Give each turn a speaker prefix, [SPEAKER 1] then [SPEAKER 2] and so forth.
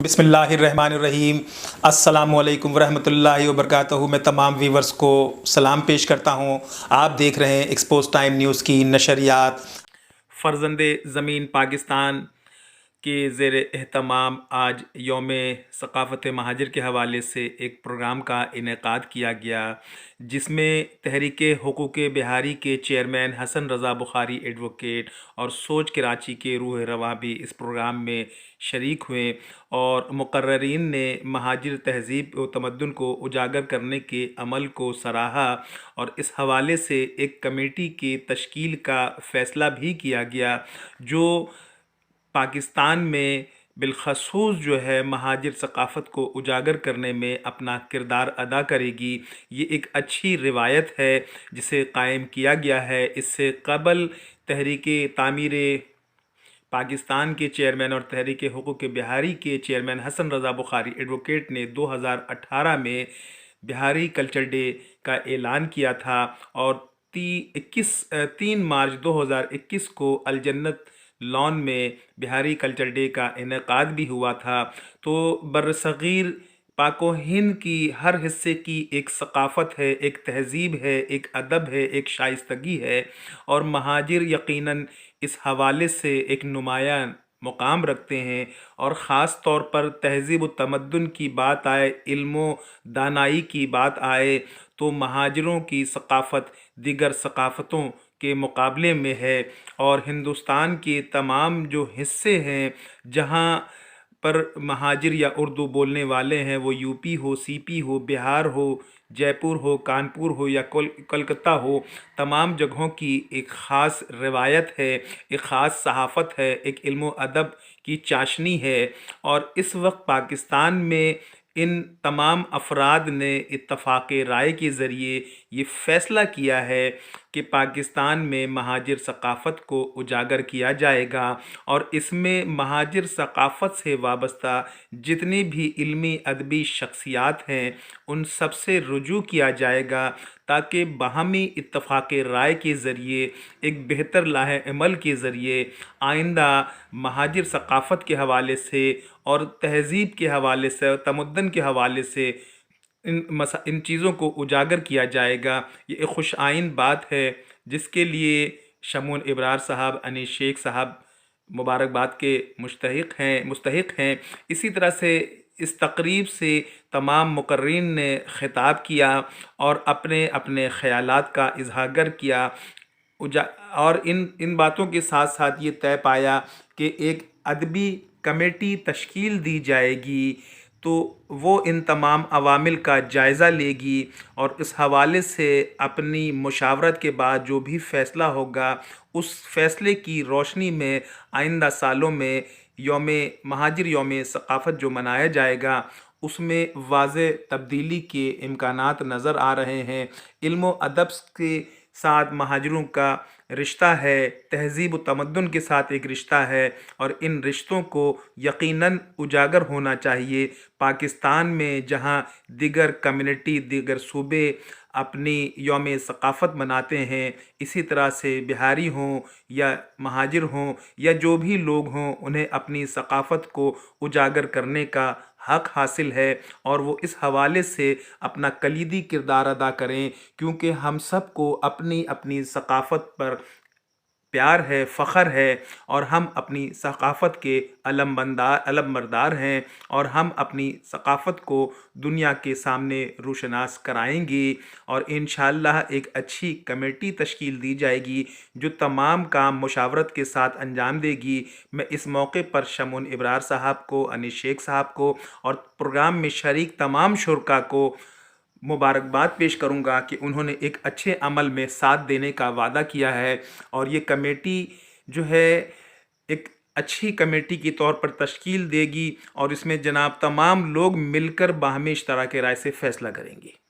[SPEAKER 1] بسم اللہ الرحمن الرحیم۔ السلام علیکم ورحمۃ اللہ وبرکاتہ۔ میں تمام ویورز کو سلام پیش کرتا ہوں۔ آپ دیکھ رہے ہیں ایکسپوز ٹائم نیوز کی نشریات۔ فرزند زمین پاکستان کے زیر اہتمام آج یوم ثقافت مہاجر کے حوالے سے ایک پروگرام کا انعقاد کیا گیا، جس میں تحریک حقوق بہاری کے چیئرمین حسن رضا بخاری ایڈوکیٹ اور سوچ کراچی کے روح رواں بھی اس پروگرام میں شریک ہوئے، اور مقررین نے مہاجر تہذیب و تمدن کو اجاگر کرنے کے عمل کو سراہا، اور اس حوالے سے ایک کمیٹی کی تشکیل کا فیصلہ بھی کیا گیا جو پاکستان میں بالخصوص جو ہے مہاجر ثقافت کو اجاگر کرنے میں اپنا کردار ادا کرے گی۔ یہ ایک اچھی روایت ہے جسے قائم کیا گیا ہے۔ اس سے قبل تحریک تعمیر پاکستان کے چیئرمین اور تحریک حقوق بہاری کے چیئرمین حسن رضا بخاری ایڈوکیٹ نے 2018 میں بہاری کلچر ڈے کا اعلان کیا تھا، اور 3 مارچ 2021 کو الجنت لان میں بہاری کلچر ڈے کا انعقاد بھی ہوا تھا۔ تو برصغیر پاک و ہند کی ہر حصے کی ایک ثقافت ہے، ایک تہذیب ہے، ایک ادب ہے، ایک شائستگی ہے، اور مہاجر یقیناً اس حوالے سے ایک نمایاں مقام رکھتے ہیں، اور خاص طور پر تہذیب و تمدن کی بات آئے، علم و دانائی کی بات آئے، تو مہاجروں کی ثقافت دیگر ثقافتوں کے مقابلے میں ہے۔ اور ہندوستان کے تمام جو حصے ہیں جہاں پر مہاجر یا اردو بولنے والے ہیں، وہ یو پی ہو، سی پی ہو، بہار ہو، جے پور ہو، کانپور ہو یا کلکتہ ہو، تمام جگہوں کی ایک خاص روایت ہے، ایک خاص صحافت ہے، ایک علم و ادب کی چاشنی ہے۔ اور اس وقت پاکستان میں ان تمام افراد نے اتفاق رائے کے ذریعے یہ فیصلہ کیا ہے کہ پاکستان میں مہاجر ثقافت کو اجاگر کیا جائے گا، اور اس میں مہاجر ثقافت سے وابستہ جتنی بھی علمی ادبی شخصیات ہیں ان سب سے رجوع کیا جائے گا، تاکہ باہمی اتفاق رائے کے ذریعے ایک بہتر لاہ عمل کے ذریعے آئندہ مہاجر ثقافت کے حوالے سے اور تہذیب کے حوالے سے اور تمدن کے حوالے سے ان چیزوں کو اجاگر کیا جائے گا۔ یہ ایک خوش آئند بات ہے جس کے لیے شمون ابرار صاحب، انیس شیخ صاحب مبارکباد کے مستحق ہیں۔ اسی طرح سے اس تقریب سے تمام مقررین نے خطاب کیا اور اپنے اپنے خیالات کا اظہار کیا، اور ان باتوں کے ساتھ ساتھ یہ طے پایا کہ ایک ادبی کمیٹی تشکیل دی جائے گی، تو وہ ان تمام عوامل کا جائزہ لے گی، اور اس حوالے سے اپنی مشاورت کے بعد جو بھی فیصلہ ہوگا اس فیصلے کی روشنی میں آئندہ سالوں میں مہاجر یوم ثقافت جو منایا جائے گا اس میں واضح تبدیلی کے امکانات نظر آ رہے ہیں۔ علم و ادب کے ساتھ مہاجروں کا رشتہ ہے، تہذیب و تمدن کے ساتھ ایک رشتہ ہے، اور ان رشتوں کو یقیناً اجاگر ہونا چاہیے۔ پاکستان میں جہاں دیگر کمیونٹی، دیگر صوبے اپنی یوم ثقافت مناتے ہیں، اسی طرح سے بہاری ہوں یا مہاجر ہوں یا جو بھی لوگ ہوں، انہیں اپنی ثقافت کو اجاگر کرنے کا حق حاصل ہے، اور وہ اس حوالے سے اپنا کلیدی کردار ادا کریں، کیونکہ ہم سب کو اپنی اپنی ثقافت پر پیار ہے، فخر ہے، اور ہم اپنی ثقافت کے علم بردار ہیں، اور ہم اپنی ثقافت کو دنیا کے سامنے روشناس کرائیں گے، اور انشاءاللہ ایک اچھی کمیٹی تشکیل دی جائے گی جو تمام کام مشاورت کے ساتھ انجام دے گی۔ میں اس موقع پر شمون ابرار صاحب کو، انیس شیخ صاحب کو اور پروگرام میں شریک تمام شرکاء کو مبارکباد پیش کروں گا کہ انہوں نے ایک اچھے عمل میں ساتھ دینے کا وعدہ کیا ہے، اور یہ کمیٹی جو ہے ایک اچھی کمیٹی کے طور پر تشکیل دے گی، اور اس میں جناب تمام لوگ مل کر باہمی اشتراک رائے سے فیصلہ کریں گے۔